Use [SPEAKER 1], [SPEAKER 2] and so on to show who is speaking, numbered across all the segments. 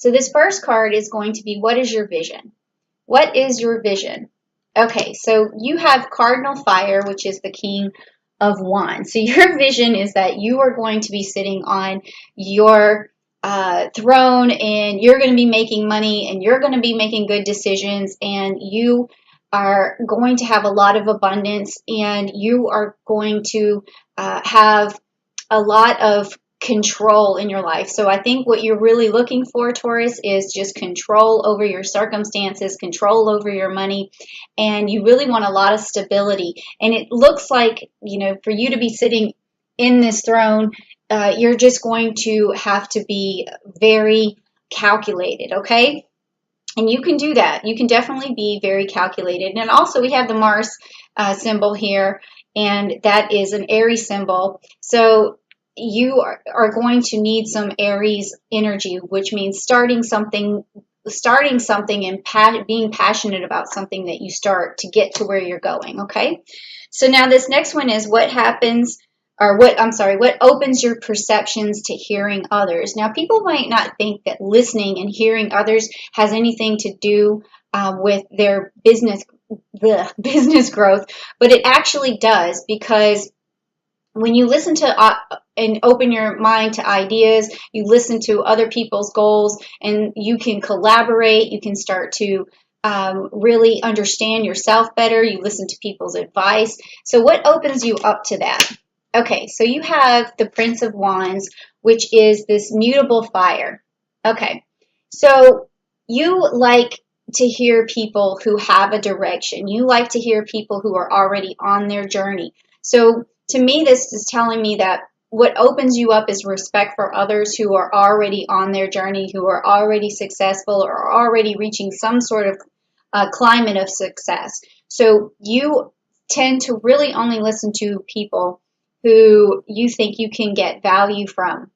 [SPEAKER 1] So this first card is going to be, what is your vision? What is your vision? Okay, so you have Cardinal Fire, which is the King of Wands. So your vision is that you are going to be sitting on your throne, and you're going to be making money, and you're going to be making good decisions, and you are going to have a lot of abundance, and you are going to have a lot of control in your life. So I think what you're really looking for, Taurus, is just control over your circumstances, control over your money, and you really want a lot of stability. And it looks like, for you to be sitting in this throne, you're just going to have to be very calculated, okay? And you can do that. You can definitely be very calculated. And also we have the Mars symbol here, and that is an Aries symbol. So you are going to need some Aries energy, which means starting something and being passionate about something that you start to get to where you're going, okay? So now this next one is what opens your perceptions to hearing others. Now, people might not think that listening and hearing others has anything to do with their business growth, but it actually does, because when you listen to and open your mind to ideas, you listen to other people's goals, and you can collaborate, you can start to really understand yourself better, you listen to people's advice. So what opens you up to that? Okay, so you have the Prince of Wands, which is this mutable fire. Okay, so you like to hear people who have a direction. You like to hear people who are already on their journey. So to me, this is telling me that what opens you up is respect for others who are already on their journey, who are already successful, or are already reaching some sort of climate of success. So you tend to really only listen to people who you think you can get value from.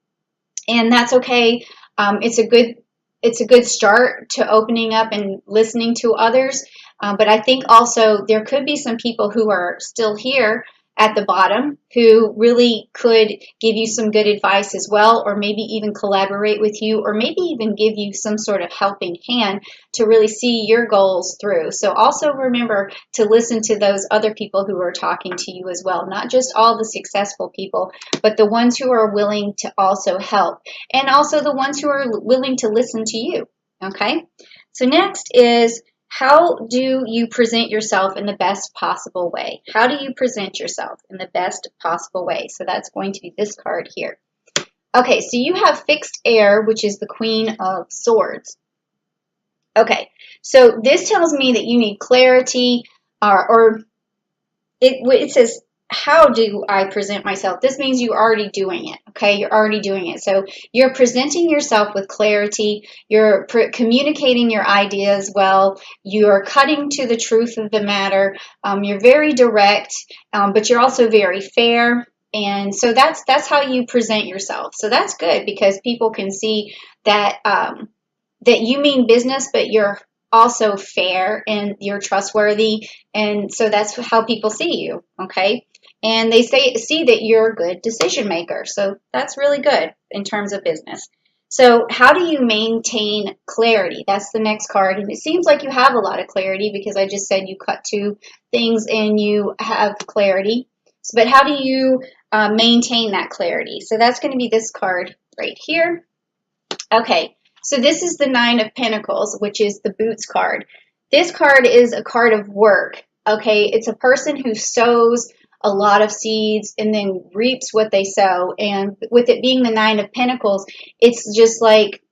[SPEAKER 1] And that's okay. It's a good start to opening up and listening to others. But I think also there could be some people who are still here at the bottom who really could give you some good advice as well, or maybe even collaborate with you, or maybe even give you some sort of helping hand to really see your goals through. So also remember to listen to those other people who are talking to you as well, not just all the successful people, but the ones who are willing to also help, and also the ones who are willing to listen to you. Okay, so next is, how do you present yourself in the best possible way? How do you present yourself in the best possible way? So that's going to be this card here. Okay, so you have fixed air, which is the Queen of Swords. Okay, so this tells me that you need clarity, or it says, how do I present myself? This means you're already doing it, okay? You're already doing it. So you're presenting yourself with clarity. You're communicating your ideas well. You're cutting to the truth of the matter. You're very direct, but you're also very fair. And so that's how you present yourself. So that's good, because people can see that that you mean business, but you're also fair and you're trustworthy. And so that's how people see you, okay? And they see that you're a good decision maker. So that's really good in terms of business. So how do you maintain clarity? That's the next card. And it seems like you have a lot of clarity, because I just said you cut to things and you have clarity. But how do you maintain that clarity? So that's going to be this card right here. Okay, so this is the Nine of Pentacles, which is the Boots card. This card is a card of work. Okay, it's a person who sows a lot of seeds and then reaps what they sow. And with it being the Nine of Pentacles, it's just like,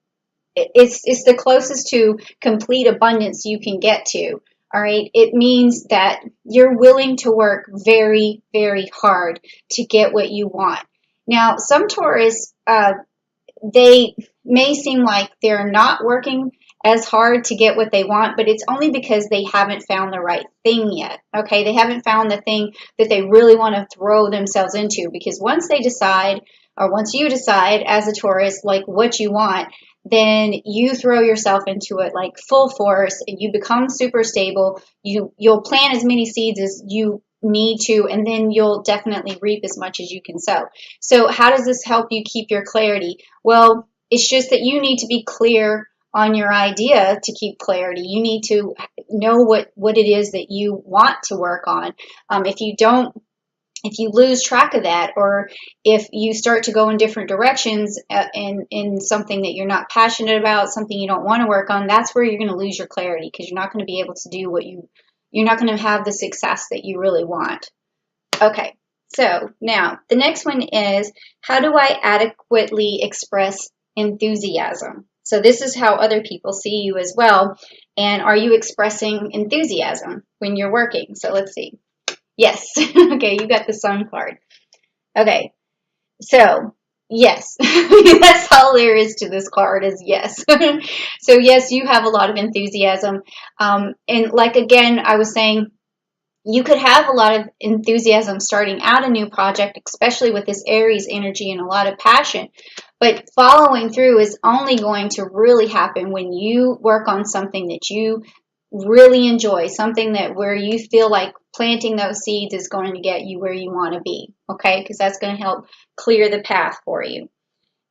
[SPEAKER 1] it's the closest to complete abundance you can get to. All right, it means that you're willing to work very, very hard to get what you want. Now, some Taurus, they may seem like they're not working as hard to get what they want, but it's only because they haven't found the right thing yet. Okay, they haven't found the thing that they really want to throw themselves into, because once they decide, or once you decide as a Taurus, like what you want, then you throw yourself into it like full force, and you become super stable. You'll plant as many seeds as you need to, and then you'll definitely reap as much as you can sow. So how does this help you keep your clarity? Well, it's just that you need to be clear on your idea to keep clarity. You need to know what it is that you want to work on. If you lose track of that, or if you start to go in different directions in something that you're not passionate about, something you don't want to work on, that's where you're going to lose your clarity, because you're not going to be able to do you're not going to have the success that you really want. Okay, so now the next one is, how do I adequately express enthusiasm? So this is how other people see you as well. And are you expressing enthusiasm when you're working? So let's see. Yes. Okay, you got the sun card. Okay, so yes. That's all there is to this card, is yes. So yes, you have a lot of enthusiasm. And like, again, I was saying, you could have a lot of enthusiasm starting out a new project, especially with this Aries energy and a lot of passion. But following through is only going to really happen when you work on something that you really enjoy, something that where you feel like planting those seeds is going to get you where you want to be, okay? Because that's going to help clear the path for you.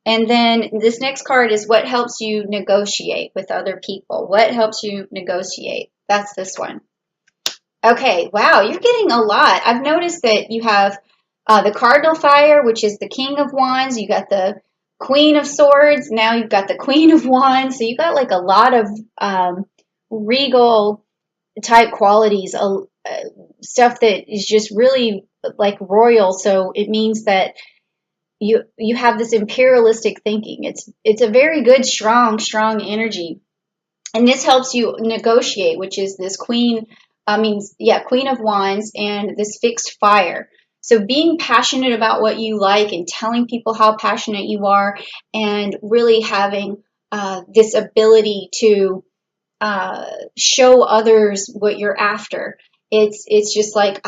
[SPEAKER 1] And then this next card is, what helps you negotiate with other people? What helps you negotiate? That's this one. Okay, wow, you're getting a lot. I've noticed that you have the Cardinal Fire, which is the King of Wands. You got the Queen of Swords. Now you've got the Queen of Wands. So you got like a lot of regal type qualities, stuff that is just really like royal. So it means that you have this imperialistic thinking. It's a very good, strong energy, and this helps you negotiate, which is this Queen of Wands and this fixed fire. So being passionate about what you like and telling people how passionate you are, and really having this ability to show others what you're after. It's just like,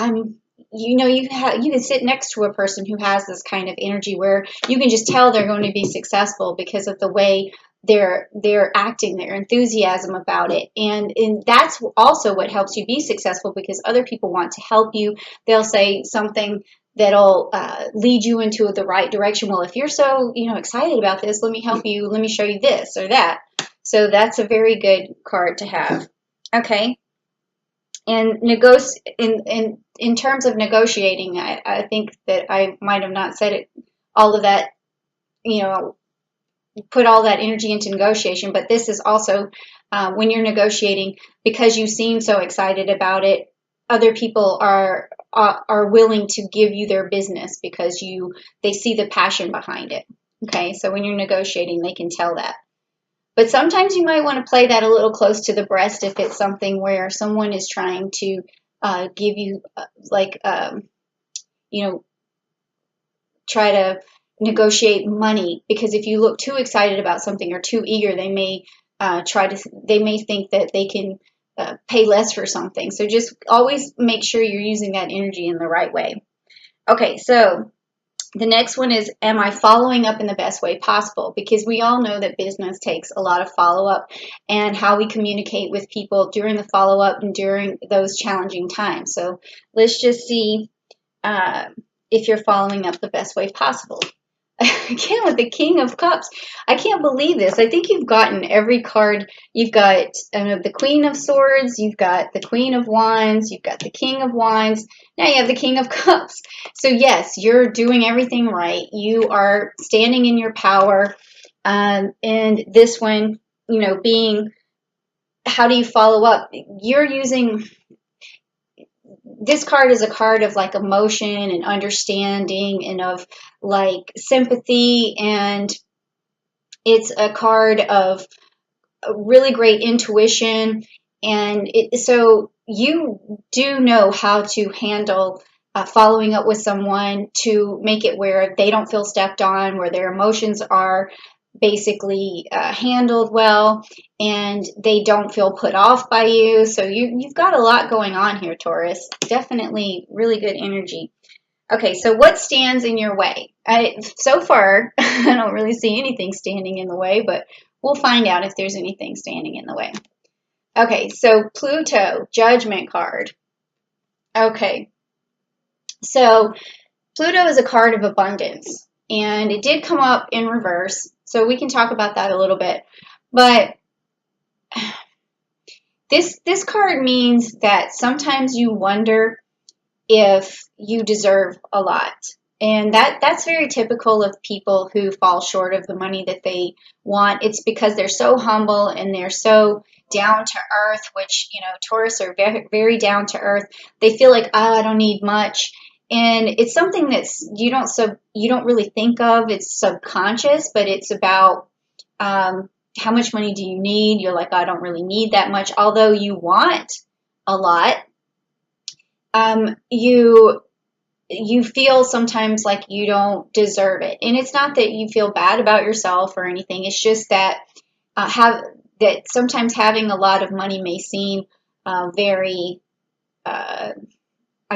[SPEAKER 1] you can sit next to a person who has this kind of energy where you can just tell they're going to be successful because of the way they're acting, their enthusiasm about it, and that's also what helps you be successful, because other people want to help you. They'll say something that'll lead you into the right direction. Well, if you're so excited about this, let me help you. Let me show you this or that. So that's a very good card to have. Okay. And in terms of negotiating, I think that I might have not said it, all of that, put all that energy into negotiation, but this is also when you're negotiating, because you seem so excited about it, other people are willing to give you their business because they see the passion behind it. Okay, so when you're negotiating, they can tell that. But sometimes you might want to play that a little close to the breast if it's something where someone is trying to give you try to negotiate money, because if you look too excited about something or too eager, they may think that they can pay less for something. So just always make sure you're using that energy in the right way. Okay, so the next one is, am I following up in the best way possible? Because we all know that business takes a lot of follow-up, and how we communicate with people during the follow-up and during those challenging times. So let's just see if you're following up the best way possible. Again, with the King of Cups, I can't believe this. I think you've gotten every card. You've got the Queen of Swords, you've got the Queen of Wands, you've got the King of Wands, now you have the King of Cups. So yes, you're doing everything right. You are standing in your power. And this one, being, how do you follow up? You're using... This card is a card of like emotion and understanding and of like sympathy, and it's a card of really great intuition, and so you do know how to handle following up with someone to make it where they don't feel stepped on, where their emotions are basically handled well, and they don't feel put off by you. So you've got a lot going on here, Taurus. Definitely really good energy. Okay, so what stands in your way? So far, I don't really see anything standing in the way, but we'll find out if there's anything standing in the way. Okay, so Pluto, Judgment card. Okay, so Pluto is a card of abundance, and it did come up in reverse, so we can talk about that a little bit. But this card means that sometimes you wonder if you deserve a lot. And that's very typical of people who fall short of the money that they want. It's because they're so humble and they're so down to earth, which, Taurus are very, very down to earth. They feel like, oh, I don't need much. And it's something that's you don't really think of. It's subconscious, but it's about how much money do you need? You're like, I don't really need that much, although you want a lot. You feel sometimes like you don't deserve it, and it's not that you feel bad about yourself or anything. It's just that sometimes having a lot of money may seem very, I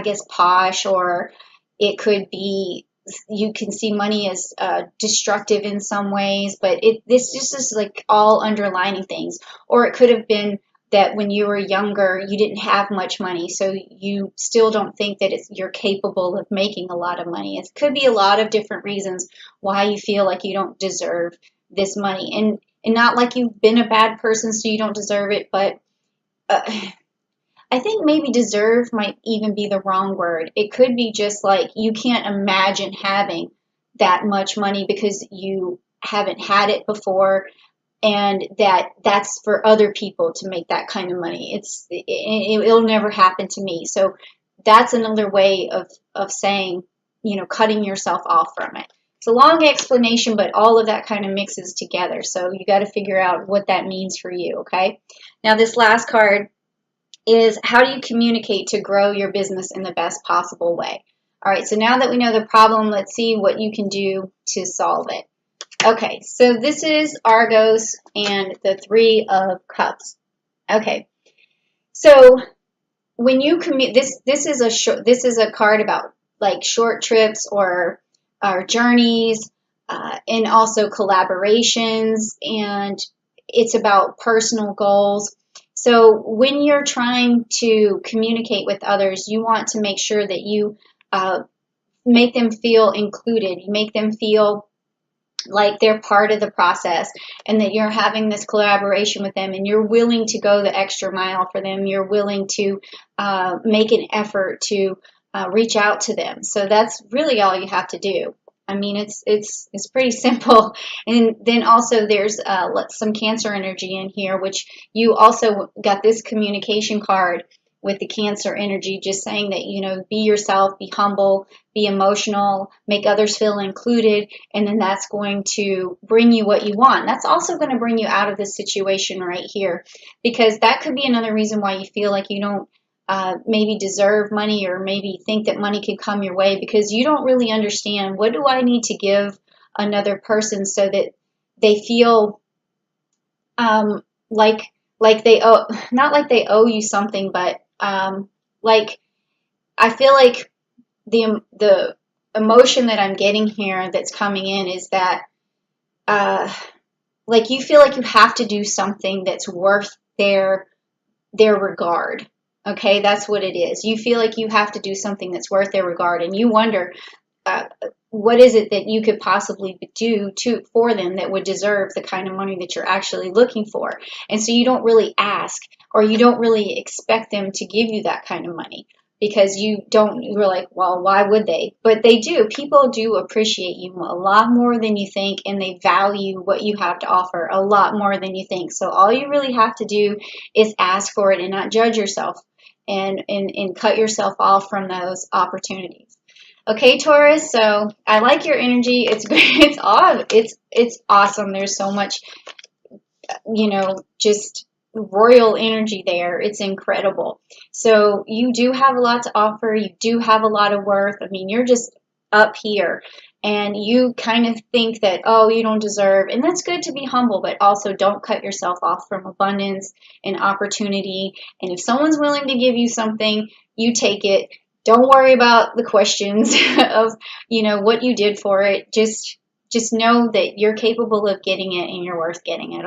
[SPEAKER 1] guess, posh, or it could be you can see money as destructive in some ways, but this just is like all underlining things. Or it could have been that when you were younger, you didn't have much money, so you still don't think that you're capable of making a lot of money. It could be a lot of different reasons why you feel like you don't deserve this money, and not like you've been a bad person so you don't deserve it, but I think maybe deserve might even be the wrong word. It could be just like you can't imagine having that much money because you haven't had it before, and that's for other people to make that kind of money. It'll never happen to me. So that's another way of saying, cutting yourself off from it. It's a long explanation, but all of that kind of mixes together. So you got to figure out what that means for you, okay? Now this last card is, how do you communicate to grow your business in the best possible way? All right, so now that we know the problem, let's see what you can do to solve it. Okay, so this is Argos and the Three of Cups. Okay, so when you this is a card about like short trips or journeys, and also collaborations, and it's about personal goals. So when you're trying to communicate with others, you want to make sure that you make them feel included. You make them feel like they're part of the process, and that you're having this collaboration with them, and you're willing to go the extra mile for them. You're willing to make an effort to reach out to them. So that's really all you have to do. I mean, it's pretty simple. And then also there's some Cancer energy in here, which you also got this communication card with the Cancer energy, just saying that, be yourself, be humble, be emotional, make others feel included, and then that's going to bring you what you want. That's also going to bring you out of this situation right here, because that could be another reason why you feel like you don't maybe deserve money, or maybe think that money can come your way, because you don't really understand, what do I need to give another person so that they feel like they owe, not like they owe you something, but like I feel like the emotion that I'm getting here that's coming in is that like you feel like you have to do something that's worth their regard. Okay, that's what it is. You feel like you have to do something that's worth their regard, and you wonder what is it that you could possibly do for them that would deserve the kind of money that you're actually looking for. And so you don't really ask, or you don't really expect them to give you that kind of money, because you're like, well, why would they? But they do. People do appreciate you a lot more than you think, and they value what you have to offer a lot more than you think. So all you really have to do is ask for it and not judge yourself, and cut yourself off from those opportunities. Okay, Taurus, so I like your energy. It's great. It's awesome. There's so much, just royal energy there. It's incredible. So you do have a lot to offer. You do have a lot of worth. I mean, you're just up here, and you kind of think that, oh, you don't deserve, and that's good to be humble, but also don't cut yourself off from abundance and opportunity. And if someone's willing to give you something, you take it. Don't worry about the questions of, what you did for it. Just know that you're capable of getting it, and you're worth getting it. Okay?